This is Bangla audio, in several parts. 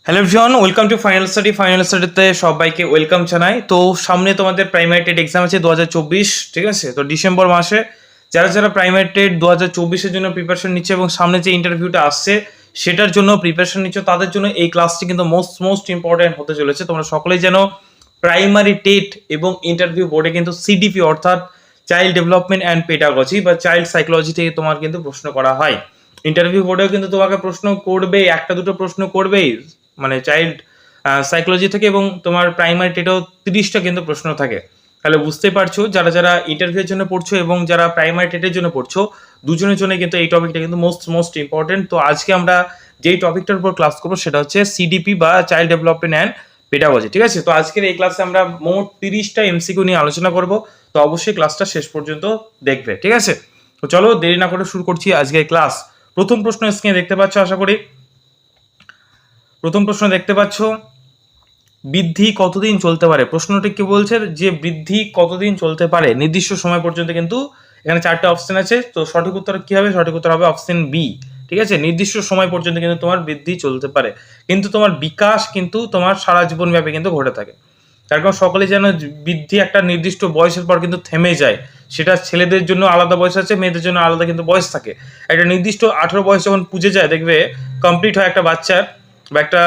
Hello everyone, welcome to final স্টাডিতে সবাইকে ওয়েলকাম জানাই। তো সামনে তোমাদের প্রাইমারি টেট এক্সাম আছে 2024, ঠিক আছে? তো ডিসেম্বর মাসে যারা যারা প্রাইমারি টেট 2024-এর জন্য প্রিপারেশন নিচ্ছে এবং সামনে যে ইন্টারভিউটা আসছে সেটার জন্য প্রিপারেশন নিচ্ছে, তাদের জন্য এই ক্লাসটি কিন্তু মোস্ট ইম্পর্টেন্ট হতে চলেছে। তোমরা সকলেই জানো প্রাইমারি টেট এবং ইন্টারভিউ বোর্ডে কিন্তু সিডিপি অর্থাৎ চাইল্ড ডেভেলপমেন্ট অ্যান্ড পেডাগজি বা চাইল্ড সাইকোলজি থেকে তোমার কিন্তু প্রশ্ন করা হয়। ইন্টারভিউ বোর্ডেও কিন্তু তোমাকে প্রশ্ন করবে, একটা দুটো প্রশ্ন করবেই, মানে চাইল্ড সাইকোলজি থেকে, এবং তোমার প্রাইমারি টেটেও 30টা কিন্তু প্রশ্ন থাকে। তাহলে বুঝতে পারছো যারা যারা ইন্টারভিউর জন্য পড়ছো এবং যারা প্রাইমারি টেটের জন্য পড়ছো দুজনের জন্য কিন্তু এই টপিকটা কিন্তু মোস্ট ইম্পর্টেন্ট। তো আজকে আমরা যেই টপিকটার উপর ক্লাস করবো সেটা হচ্ছে সিডিপি বা চাইল্ড ডেভেলপমেন্ট অ্যান্ড পেডাগজি, ঠিক আছে? তো আজকের এই ক্লাসে আমরা মোট 30টা এমসিকিউ নিয়ে আলোচনা করব। তো অবশ্যই ক্লাসটা শেষ পর্যন্ত দেখবে, ঠিক আছে? তো চলো দেরি না করে শুরু করছি আজকের ক্লাস। প্রথম প্রশ্ন স্ক্রিনে দেখতে পাচ্ছ, আশা করি প্রথম প্রশ্ন দেখতে পাচ্ছ, বৃদ্ধি কতদিন চলতে পারে? প্রশ্নটি কি বলছে যে বৃদ্ধি কতদিন চলতে পারে, নির্দিষ্ট সময় পর্যন্ত। কিন্তু এখানে চারটে অপশন আছে, তো সঠিক উত্তর কি হবে? সঠিক উত্তর হবে অপশন বি, ঠিক আছে? নির্দিষ্ট সময় পর্যন্ত কিন্তু তোমার বৃদ্ধি চলতে পারে, কিন্তু তোমার বিকাশ কিন্তু তোমার সারা জীবন ব্যাপী কিন্তু ঘটে থাকে। তার কারণ সকলে যেন বৃদ্ধি একটা নির্দিষ্ট বয়সের পর কিন্তু থেমে যায়। সেটা ছেলেদের জন্য আলাদা বয়স আছে, মেয়েদের জন্য আলাদা কিন্তু বয়স থাকে। একটা নির্দিষ্ট 18 বয়স যখন পুজে যায়, দেখবে কমপ্লিট হয় একটা বাচ্চার বা একটা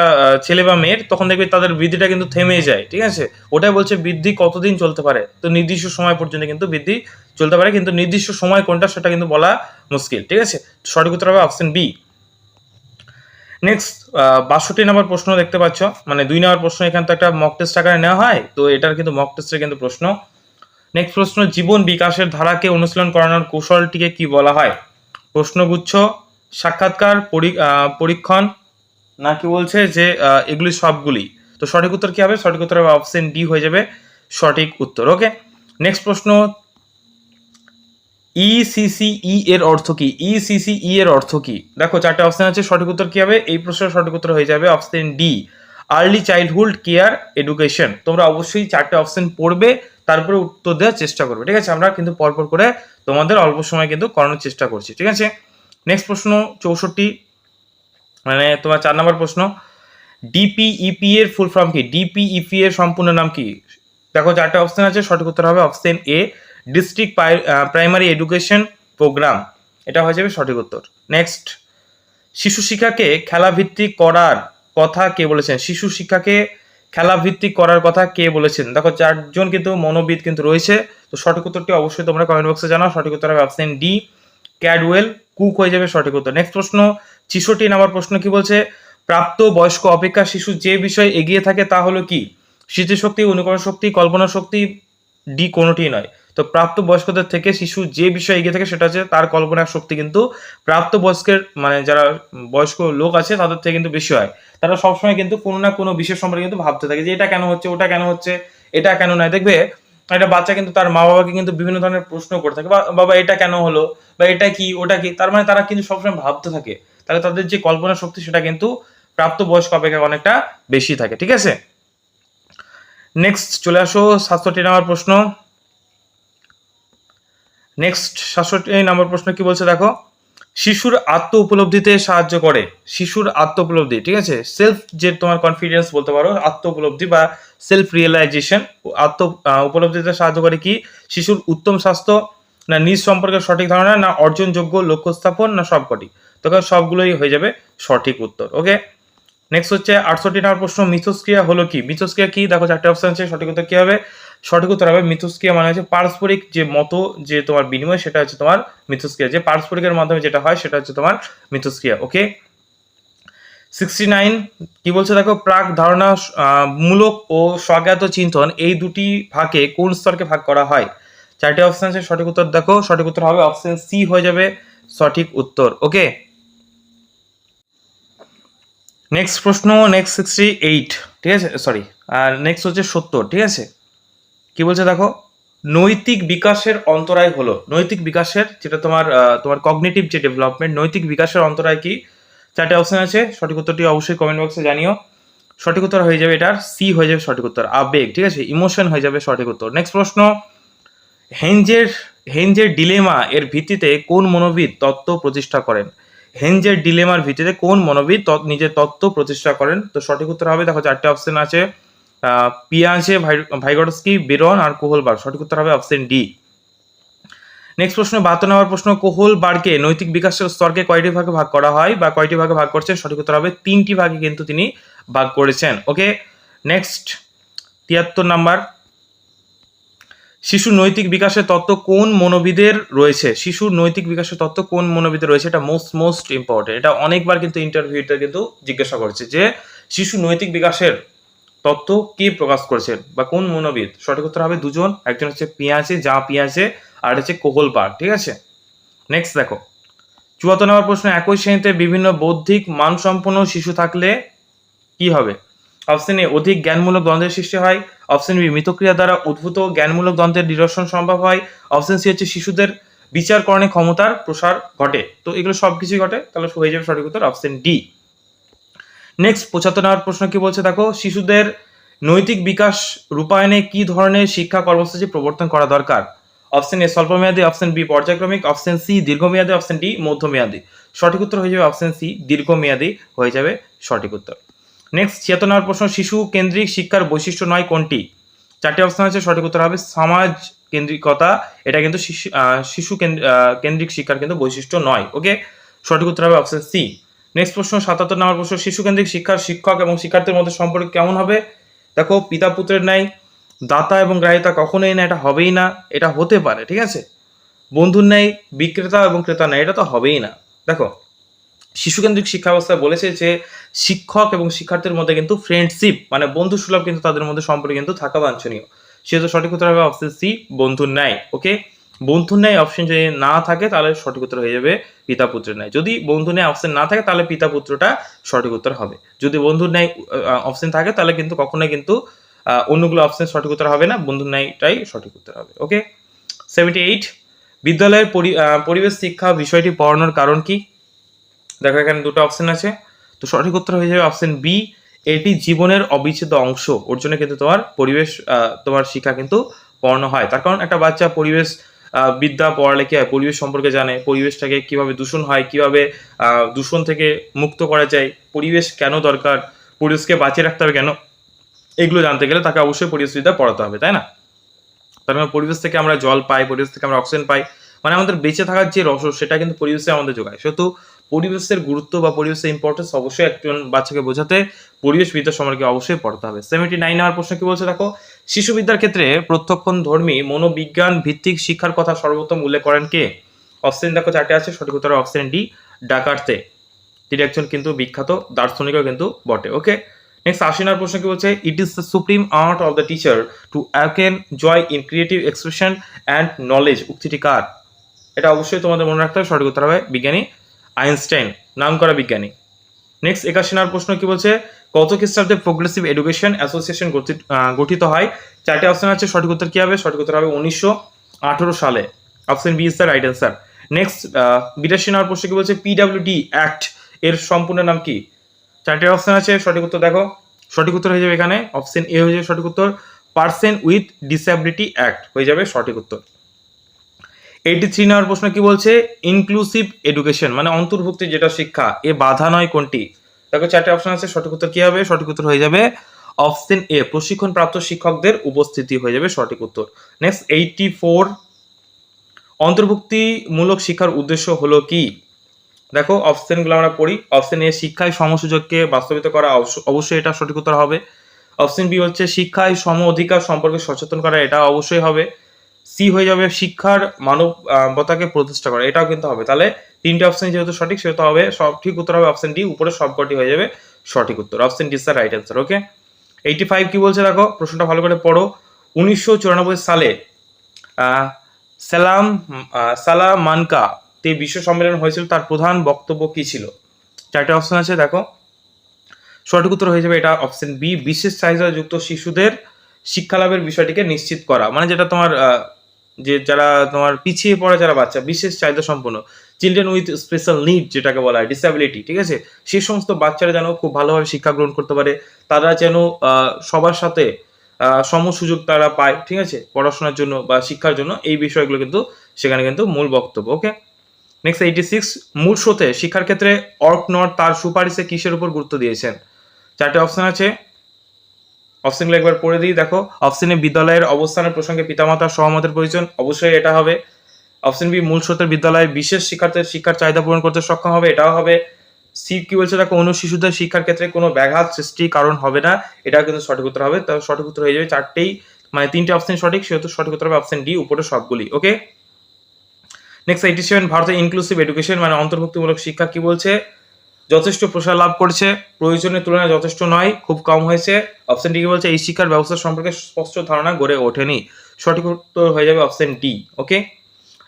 ছেলে বা মেয়ের, তখন দেখবে তাদের বৃদ্ধিটা কিন্তু থেমে যায়, ঠিক আছে? ওটাই বলছে বৃদ্ধি কতদিন চলতে পারে। তো নির্দিষ্ট সময় পর্যন্ত কিন্তু বৃদ্ধি চলতে পারে, কিন্তু নির্দিষ্ট সময় কোনটা সেটা কিন্তু বলা মুশকিল, ঠিক আছে? সঠিক উত্তর হবে অপশন বি। নেক্সট 62 নম্বর প্রশ্ন দেখতে পাচ্ছ, মানে 2 নম্বর প্রশ্ন। এখানে তো একটা মক টেস্ট আকারে নেওয়া হয়, তো এটার কিন্তু মক টেস্টের কিন্তু প্রশ্ন। নেক্সট প্রশ্ন, জীবন বিকাশের ধারাকে অনুশীলন করানোর কৌশলটিকে কি বলা হয়? প্রশ্নগুচ্ছ, সাক্ষাৎকার, পরীক্ষণ, না কি বলছে যে এগুলি সবগুলি। তো সঠিক উত্তর কি হবে? সঠিক উত্তর হবে অপশন ডি হয়ে যাবে সঠিক উত্তর। ওকে, নেক্সট প্রশ্ন, ইসিসিই এর অর্থ কি? ইসিসিই এর অর্থ কি? দেখো চারটে অপশন আছে, সঠিক উত্তর কি হবে? এই প্রশ্নের সঠিক উত্তর হয়ে যাবে option D, early childhood care education. তোমরা অবশ্যই চারটে অপশন পড়বে, তারপরে উত্তর দেওয়ার চেষ্টা করবে, ঠিক আছে? আমরা কিন্তু পরপর করে তোমাদের অল্প সময় কিন্তু করানোর চেষ্টা করছি, ঠিক আছে? নেক্সট প্রশ্ন 64, মানে তোমার 4 নম্বর প্রশ্ন, ডিপিইপি এর ফুল ফর্ম কি? ডিপিইপি এর সম্পূর্ণ নাম কি? দেখো চারটে অপশন আছে, সঠিক উত্তর হবে option A, district primary education programme. এটা হয়ে যাবে সঠিক উত্তর। নেক্সট, শিশু শিক্ষাকে খেলাভিত্তিক করার কথা কে বলেছেন? শিশু শিক্ষাকে খেলাভিত্তিক করার কথা কে বলেছেন? দেখো চারজন কিন্তু মনোবিদ কিন্তু রয়েছে। তো সঠিক উত্তরটি অবশ্যই তোমরা কমেন্ট বক্সে জানাও। সঠিক উত্তর হবে অপশন ডি, ক্যাডওয়েল কুক হয়ে যাবে সঠিক উত্তর। নেক্সট প্রশ্ন 66 নম্বর প্রশ্ন কি বলছে? প্রাপ্ত বয়স্ক অপেক্ষা শিশু যে বিষয়ে এগিয়ে থাকে তা হলো কি? স্মৃতিশক্তি, অনুকরণ শক্তি, কল্পনা শক্তি, ডি কোনোটি নয়। তো প্রাপ্ত বয়স্কদের থেকে শিশু যে বিষয়ে এগিয়ে থাকে সেটা হচ্ছে তার কল্পনা শক্তি কিন্তু প্রাপ্ত বয়স্কের, মানে যারা বয়স্ক লোক আছে তাদের থেকে কিন্তু বেশি হয়। তারা সবসময় কিন্তু কোনো না কোনো বিষয় সম্পর্কে কিন্তু ভাবতে থাকে যে এটা কেন হচ্ছে, ওটা কেন হচ্ছে, এটা কেন নয়। দেখবে একটা বাচ্চা কিন্তু তার মা বাবাকে কিন্তু বিভিন্ন ধরনের প্রশ্ন করে থাকে, বাবা এটা কেন হলো, বা এটা কি, ওটা কি। তার মানে তারা কিন্তু সবসময় ভাবতে থাকে। তাহলে তাদের যে কল্পনা শক্তি সেটা কিন্তু প্রাপ্ত বয়স্ক অপেক্ষা অনেকটা বেশি থাকে, ঠিক আছে? নেক্সট চলে আসো 67 নম্বর প্রশ্ন। নেক্সট 67 নম্বর প্রশ্ন কি বলছে দেখো, শিশুর আত্ম উপলব্ধিতে সাহায্য করে। শিশুর আত্ম উপলব্ধি, ঠিক আছে? সেলফ, যে তোমার কনফিডেন্স বলতে পারো, আত্ম উপলব্ধি বা সেলফ রিয়েলাইজেশন। আত্ম উপলব্ধিতে সাহায্য করে কি? শিশুর উত্তম স্বাস্থ্য, না নিজ সম্পর্কে সঠিক ধারণা, না অর্জনযোগ্য লক্ষ্য স্থাপন, না সবকটি। তখন সবগুলোই হয়ে যাবে সঠিক উত্তর। ওকে, নেক্সট হচ্ছে 68 নম্বর প্রশ্ন, মিথস্ক্রিয়া হলো কি? মিথস্ক্রিয়া কি? দেখো চারটে অপশন আছে, সঠিক উত্তর কি হবে? সঠিক উত্তর হবে মিথস্ক্রিয়া মানে হচ্ছে পারস্পরিক যে মতো, যে তোমার বিনিময়, সেটা হচ্ছে তোমার মিথস্ক্রিয়া। যে পারস্পরিকের মাধ্যমে যেটা হয় সেটা হচ্ছে তোমার মিথস্ক্রিয়া। ওকে, 69 কি বলছে দেখো, প্রাক ধারণা মূলক ও স্বজ্ঞাত চিন্তন এই দুটি ভাগে কোন স্তরকে ভাগ করা হয়? চারটে অপশন আছে, সঠিক উত্তর দেখো, সঠিক উত্তর হবে অপশন সি হয়ে যাবে সঠিক উত্তর। ওকে, নেক্সট প্রশ্ন, নেক্সট 68, ঠিক আছে? সরি, আর নেক্সট হচ্ছে 70, ঠিক আছে? কি বলছে দেখো, নৈতিক বিকাশের অন্তরায় হলো, নৈতিক বিকাশের যেটা তোমার তোমার কগনিটিভ যে ডেভেলপমেন্ট, নৈতিক বিকাশের অন্তরায় কি? চারটে অপশন আছে, সঠিক উত্তরটি অবশ্যই কমেন্ট বক্সে জানিও। সঠিক উত্তর হয়ে যাবে এটার সি হয়ে যাবে সঠিক উত্তর, আবেগ, ঠিক আছে? ইমোশন হয়ে যাবে সঠিক উত্তর। নেক্সট প্রশ্ন, হেঞ্জের হেঞ্জের ডিলেমা এর ভিত্তিতে কোন মনোবিদ তত্ত্ব প্রতিষ্ঠা করেন? হেঞ্জের ডিলেমার ভিত্তিতে কোন মনোবিদ নিজের তত্ত্ব প্রতিষ্ঠা করেন? তো সঠিক উত্তর হবে, দেখো 4টে অপশন আছে, পিয়াজে, ভাইগটস্কি, বেরন আর কোহলবার্গ। সঠিক উত্তর হবে অপশন ডি। নেক্সট প্রশ্ন, 72 নম্বর প্রশ্ন, কোহলবার্গকে নৈতিক বিকাশের স্তরকে কয়টি ভাগে ভাগ করা হয় বা কয়টি ভাগে ভাগ করছেন? সঠিক উত্তর হবে 3টি ভাগে কিন্তু তিনি ভাগ করেছেন। ওকে, নেক্সট 73 নাম্বার, শিশুর নৈতিক বিকাশের তত্ত্ব কোন মনোবিদের রয়েছে? শিশুর নৈতিক বিকাশের তত্ত্ব কোন মনোবিদের রয়েছে? এটা মোস্ট ইম্পর্টেন্ট, এটা অনেকবার কিন্তু ইন্টারভিউতে কিন্তু জিজ্ঞাসা করছে যে শিশু নৈতিক বিকাশের তত্ত্ব কে প্রকাশ করেছেন বা কোন মনোবিদ? সঠিক উত্তর হবে দুজন, একজন হচ্ছে পিয়াজে, আর হচ্ছে কোহলবার্গ। ঠিক আছে, নেক্সট দেখো 74 নম্বর প্রশ্ন, একই শ্রেণীতে বিভিন্ন বৌদ্ধিক মানসম্পন্ন শিশু থাকলে কি হবে? অপশন এ, অধিক জ্ঞানমূলক দ্বন্দ্বের সৃষ্টি হয়। অপশন বি, মিতক্রিয়া দ্বারা উদ্ভূত জ্ঞানমূলক দ্বন্দ্বের নিরসন সম্ভব হয়। অপশন সি হচ্ছে শিশুদের বিচারকরণে ক্ষমতার প্রসার ঘটে। তো এগুলো সবকিছুই ঘটে, তাহলে হয়ে যাবে সঠিক উত্তর অপশন ডি। নেক্সট 75 নম্বর প্রশ্ন কি বলছে দেখো, শিশুদের নৈতিক বিকাশ রূপায়ণে কি ধরনের শিক্ষা কর্মসূচি প্রবর্তন করা দরকার? অপশন এ স্বল্পমেয়াদী, অপশন বি পর্যায়ক্রমিক, অপশন সি দীর্ঘমেয়াদী, অপশন ডি মধ্যমেয়াদী। সঠিক উত্তর হয়ে যাবে অপশন সি দীর্ঘমেয়াদী হয়ে যাবে সঠিক উত্তর। নেক্সট 76 নম্বর প্রশ্ন, শিশু কেন্দ্রিক শিক্ষার বৈশিষ্ট্য নয় কোনটি? 4টে অপশন আছে, সঠিক উত্তর হবে সমাজ কেন্দ্রিকতা, এটা কিন্তু শিশু কেন্দ্রিক শিক্ষার কিন্তু বৈশিষ্ট্য নয়। ওকে, সঠিক উত্তর হবে অপশন সি। নেক্সট প্রশ্ন 77 নম্বর প্রশ্ন, শিশু কেন্দ্রিক শিক্ষার শিক্ষক এবং শিক্ষার্থীর মধ্যে সম্পর্ক কেমন হবে? দেখো, পিতা পুত্রের ন্যায়, দাতা এবং গ্রাহ্যতা কখনোই না, এটা হবেই না। এটা হতে পারে, ঠিক আছে, বন্ধুর ন্যায়, বিক্রেতা এবং ক্রেতা ন্যায়, এটা তো হবেই না। দেখো, শিশুকেন্দ্রিক শিক্ষা ব্যবস্থায় বলেছে যে শিক্ষক এবং শিক্ষার্থীর মধ্যে কিন্তু ফ্রেন্ডশিপ মানে বন্ধু সুলভ কিন্তু তাদের মধ্যে সম্পর্ক কিন্তু থাকা বাঞ্ছনীয়। সেহেতু সঠিক উত্তর হবে অপশন সি বন্ধুর ন্যায়। ওকে, বন্ধুর ন্যায় অপশন যদি না থাকে তাহলে সঠিক উত্তর হয়ে যাবে পিতা পুত্রের ন্যায়। যদি বন্ধু ন্যায় অপশন না থাকে তাহলে পিতা পুত্রটা সঠিক উত্তর হবে। যদি বন্ধুর ন্যায় অপশন থাকে তাহলে কিন্তু কখনোই কিন্তু অন্যগুলো অপশন সঠিক উত্তর হবে না, বন্ধুর ন্যায়টাই সঠিক উত্তর হবে। ওকে, 78, বিদ্যালয়ের পরিবেশ শিক্ষা বিষয়টি পড়ানোর কারণ কি? দেখো, এখানে দুটো অপশন আছে, তো সঠিক উত্তর হয়ে যাবে অপশন বি, এটি জীবনের অবিচ্ছেদ্য অংশ। ওর জন্য কিন্তু তোমার পরিবেশ তোমার শিক্ষা কিন্তু পড়ানো হয়। তার কারণ একটা বাচ্চা পরিবেশ বিদ্যা পড়ালে কি হয়, পরিবেশ সম্পর্কে জানে, পরিবেশটাকে কিভাবে দূষণ হয়, কিভাবে দূষণ থেকে মুক্ত করা যায়, পরিবেশ কেন দরকার, পরিবেশকে বাঁচিয়ে রাখতে হবে কেন, এগুলো জানতে গেলে তাকে অবশ্যই পরিবেশ বিদ্যা পড়াতে হবে, তাই না? তার মানে পরিবেশ থেকে আমরা জল পাই, পরিবেশ থেকে আমরা অক্সিজেন পাই, মানে আমাদের বেঁচে থাকার যে রস সেটা কিন্তু পরিবেশে আমাদের যোগায়। সেহেতু পরিবেশের গুরুত্ব বা পরিবেশের ইম্পর্টেন্স অবশ্যই একজন বাচ্চাকে বোঝাতে পরিবেশ বিদ্যা সম্পর্কে অবশ্যই পড়তে হবে। 79 নম্বর প্রশ্ন কি বলছে দেখো, শিশু বিদ্যার ক্ষেত্রে প্রত্যক্ষধর্মী মনোবিজ্ঞান ভিত্তিক শিক্ষার কথা সর্বোত্তম উল্লেখ করেন কে? অপশন দেখো 4টে আছে, সঠিক উত্তর অপশন ডি ডাকার্তে। তিনি একজন কিন্তু বিখ্যাত দার্শনিকও কিন্তু বটে। ওকে, নেক্সট 80 নম্বর প্রশ্ন কি বলছে, it is the supreme art of the teacher to awaken joy in creative expression and knowledge. উক্তিটি কার? এটা অবশ্যই তোমাদের মনে রাখতে হবে, সঠিক উত্তর হবে বিজ্ঞানী আইনস্টাইন, নাম করা বিজ্ঞানী। নেক্সট 81 নম্বর প্রশ্ন কি বলছে, কত খ্রিস্টাব্দে প্রোগ্রেসিভ এডুকেশন অ্যাসোসিয়েশন গঠিত হয়? 4টে অপশন আছে, সঠিক উত্তর কি হবে? সঠিক উত্তর হবে 1918 সালে। Option B is the right answer. Next 82 number প্রশ্ন কি বলছে, পিডাব্লিউডি অ্যাক্ট এর সম্পূর্ণ নাম কি? 4টে অপশন আছে, সঠিক উত্তর দেখো, সঠিক উত্তর হয়ে যাবে এখানে অপশন এ হয়ে যাবে সঠিক উত্তর, পারসন উইথ ডিসএবিলিটি অ্যাক্ট হয়ে যাবে সঠিক উত্তর। 83 নম্বর প্রশ্ন কি বলছে, ইনক্লুসিভ এডুকেশন মানে অন্তর্ভুক্তি যেটা শিক্ষা, এ বাধা নয় কোনটি? দেখো 4টে অপশন আছে, সঠিক উত্তর কি হবে? সঠিক উত্তর হয়ে যাবে অপশন এ, প্রশিক্ষণ প্রাপ্ত শিক্ষকদের উপস্থিতি হয়ে যাবে সঠিক উত্তর। নেক্সট 84, অন্তর্ভুক্তিমূলক শিক্ষার উদ্দেশ্য হলো কি? দেখো অপশনগুলো আমরা পড়ি। অপশন এ, শিক্ষায় সমসুযোগকে বাস্তবিত করা, অবশ্যই এটা সঠিক উত্তর হবে। অপশন বি হচ্ছে শিক্ষায় সম অধিকার সম্পর্কে সচেতন করা, এটা অবশ্যই হবে। সি হয়ে যাবে শিক্ষার মানবতাকে প্রতিষ্ঠা করা, এটাও কিন্তু হবে। তাহলে 3টে অপশন যেহেতু সঠিক সেহেতু হবে সঠিক উত্তর হবে অপশন ডি, উপরে সবকটি হয়ে যাবে সঠিক উত্তর। Option D is the right answer. Okay, 85 কি বলছে দেখো, প্রশ্নটা ভালো করে পড়ো। 1994 সালে সালামানকা তে বিশ্ব সম্মেলন হয়েছিল, তার প্রধান বক্তব্য কি ছিল? 4টে অপশন আছে, দেখো সঠিক উত্তর হয়ে যাবে এটা অপশন বি, বিশেষ চাহিদা যুক্ত শিশুদের শিক্ষা লাভের বিষয়টিকে নিশ্চিত করা, মানে যেটা তোমার যে যারা তোমার পিছিয়ে পড়া যারা বাচ্চা, বিশেষ চাহিদা সম্পন্ন, চিলড্রেন উইথ স্পেশাল নিড যেটাকে বলা হয়, ডিসএবিলিটি, ঠিক আছে, সেই সমস্ত বাচ্চারা যেন খুব ভালোভাবে শিক্ষা গ্রহণ করতে পারে, তারা যেন সবার সাথে সম সুযোগ তারা পায়, ঠিক আছে, পড়াশোনার জন্য বা শিক্ষার জন্য, এই বিষয়গুলো কিন্তু সেখানে কিন্তু মূল বক্তব্য। ওকে, নেক্সট 86, মূল স্রোতে শিক্ষার ক্ষেত্রে অর্কনট তার সুপারিশে কিসের উপর গুরুত্ব দিয়েছেন? 4টে অপশন আছে, অপশনগুলো একবার পড়ে দিই, দেখো। অপশন এ, বিদ্যালয়ের অবস্থানের প্রসঙ্গে পিতামাতার সহমতের প্রয়োজন, অবশ্যই এটা হবে। অপশন বি, মূল স্রোতের বিদ্যালয়ে বিশেষ শিক্ষার্থীর শিক্ষার চাহিদা পূরণ করতে সক্ষম হবে, এটাও হবে। সি কি বলছে, দেখো, অন্য শিশুদের শিক্ষার ক্ষেত্রে কোনো ব্যাঘাত সৃষ্টির কারণ হবে না, এটাও কিন্তু সঠিক উত্তর হবে। তাহলে সঠিক উত্তর হয়ে যাবে চারটেই, মানে 3টে অপশন সঠিক, সেহেতু সঠিক উত্তর হবে অপশন ডি, উপরে সবগুলি। ওকে। নেক্সট 87, ভারতের ইনক্লুসিভ এডুকেশন মানে অন্তর্ভুক্তিমূলক শিক্ষা কি বলছে? যথেষ্ট প্রসার লাভ করছে, প্রয়োজনের তুলনায় যথেষ্ট নয়, খুব কম হয়েছে। অপশন ডি কি বলছে? এই শিক্ষার ব্যবস্থা সম্পর্কে স্পষ্ট ধারণা গড়ে ওঠেনি। সঠিক উত্তর হয়ে যাবে অপশন ডি। ওকে।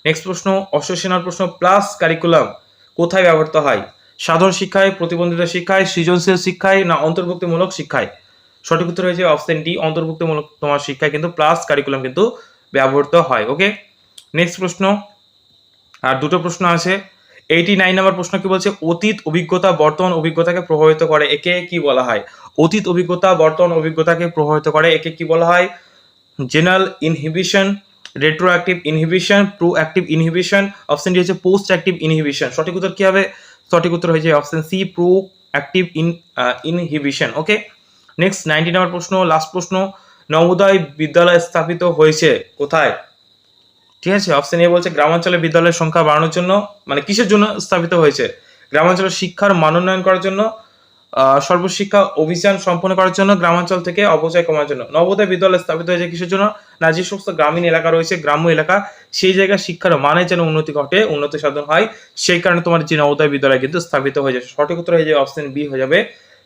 নেক্সট প্রশ্ন, অশ্বসেনার প্রশ্ন, প্লাস কারিকুলাম কোথায় ব্যবহৃত হয়? সাধারণ শিক্ষায়, প্রতিবন্ধিতা শিক্ষায়, সৃজনশীল শিক্ষায়, না অন্তর্ভুক্তিমূলক শিক্ষায়? সঠিক উত্তর হয়েছে অপশন ডি, অন্তর্ভুক্তিমূলক তোমার শিক্ষায় কিন্তু প্লাস কারিকুলাম কিন্তু ব্যবহৃত হয়। ওকে। নেক্সট প্রশ্ন, আর দুটো প্রশ্ন আছে। 89 নম্বর প্রশ্ন কি বলছে? অতীত অভিজ্ঞতা বর্তমান অভিজ্ঞতাকে প্রভাবিত করে, একে কি বলা হয়? অতীত অভিজ্ঞতা বর্তমান অভিজ্ঞতাকে প্রভাবিত করে, একে কি বলা হয়? General inhibition, retroactive inhibition, proactive inhibition. Option D হচ্ছে পোস্ট অ্যাক্টিভ ইনহিবিশন। সঠিক উত্তর কি হবে? সঠিক উত্তর হয়ে যায় option C, proactive inhibition. Okay. Next 90 number প্রশ্ন, লাস্ট প্রশ্ন, নবোদয় বিদ্যালয় স্থাপিত হয়েছে কোথায়? ঠিক আছে। অপশন এ বলছে গ্রামাঞ্চলে বিদ্যালয়ের সংখ্যা বাড়ানোর জন্য, মানে কিসের জন্য স্থাপিত হয়েছে? গ্রামাঞ্চলের শিক্ষার মান উন্নয়ন করার জন্য, সর্বশিক্ষা অভিযান সম্পন্ন করার জন্য, গ্রামাঞ্চল থেকে অপচয় কমানোর জন্য। নবোদয় বিদ্যালয় স্থাপিত হয়েছে কিসের জন্য? না, যে সমস্ত গ্রামীণ এলাকা রয়েছে, গ্রাম্য এলাকা, সেই জায়গায় শিক্ষার মানে যেন উন্নতি ঘটে, উন্নতি সাধন হয়, সেই কারণে তোমার যে নবোদয় বিদ্যালয় কিন্তু স্থাপিত হয়ে যায়। সঠিক উত্তর হয়ে যাবে অপশন বি, হয়ে যাবে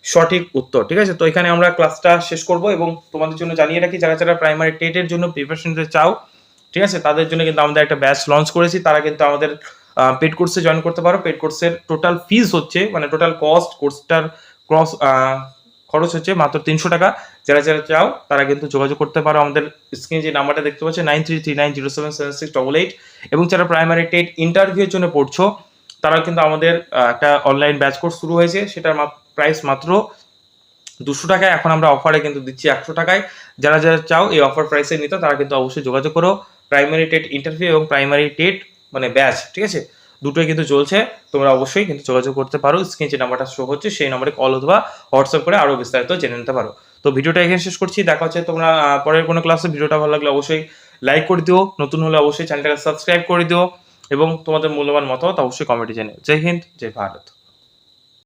সঠিক উত্তর। ঠিক আছে। তো এখানে আমরা ক্লাসটা শেষ করব এবং তোমাদের জন্য জানিয়ে রাখি, যারা যারা প্রাইমারি টেটের জন্য প্রিপারেশন নিতে চাও, ঠিক আছে, তাদের জন্য কিন্তু আমাদের একটা ব্যাচ লঞ্চ করেছি, তারা কিন্তু আমাদের পেড কোর্সে জয়েন করতে পারো। পেড কোর্সের টোটাল ফিজ হচ্ছে, মানে টোটাল কস্ট, কোর্সটার খরচ হচ্ছে মাত্র 300 টাকা। যারা যারা চাও তারা কিন্তু যোগাযোগ করতে পারো, আমাদের স্ক্রিনে যে নাম্বারটা দেখতে পাচ্ছ 9339077688। এবং যারা প্রাইমারি টেট ইন্টারভিউর জন্য পড়ছো, তারা কিন্তু আমাদের একটা অনলাইন ব্যাচ কোর্স শুরু হয়েছে, সেটার প্রাইস মাত্র 200 টাকায়। এখন আমরা অফারে কিন্তু দিচ্ছি 100 টাকায়। যারা যারা চাও এই অফার প্রাইসে নিতে, তারা কিন্তু অবশ্যই যোগাযোগ করো। প্রাইমারি টেট ইন্টারভিউ এবং প্রাইমারি টেট মানে ব্যাচ, ঠিক আছে, দুটোই কিন্তু চলছে। তোমরা অবশ্যই কিন্তু যোগাযোগ করতে পারো, স্ক্রিনে যে নাম্বারটা শো হচ্ছে সেই নম্বরে কল অথবা হোয়াটসঅ্যাপ করে আরো বিস্তারিত জেনে নিতে পারো। তো ভিডিওটা এখানে শেষ করছি, দেখা হচ্ছে তোমরা পরের কোনো ক্লাসে। ভিডিওটা ভালো লাগলে অবশ্যই লাইক করে দিও, নতুন হলে অবশ্যই চ্যানেলটাকে সাবস্ক্রাইব করে দিও এবং তোমাদের মূল্যবান মতামত অবশ্যই কমেন্টে জানিও। জয় হিন্দ, জয় ভারত।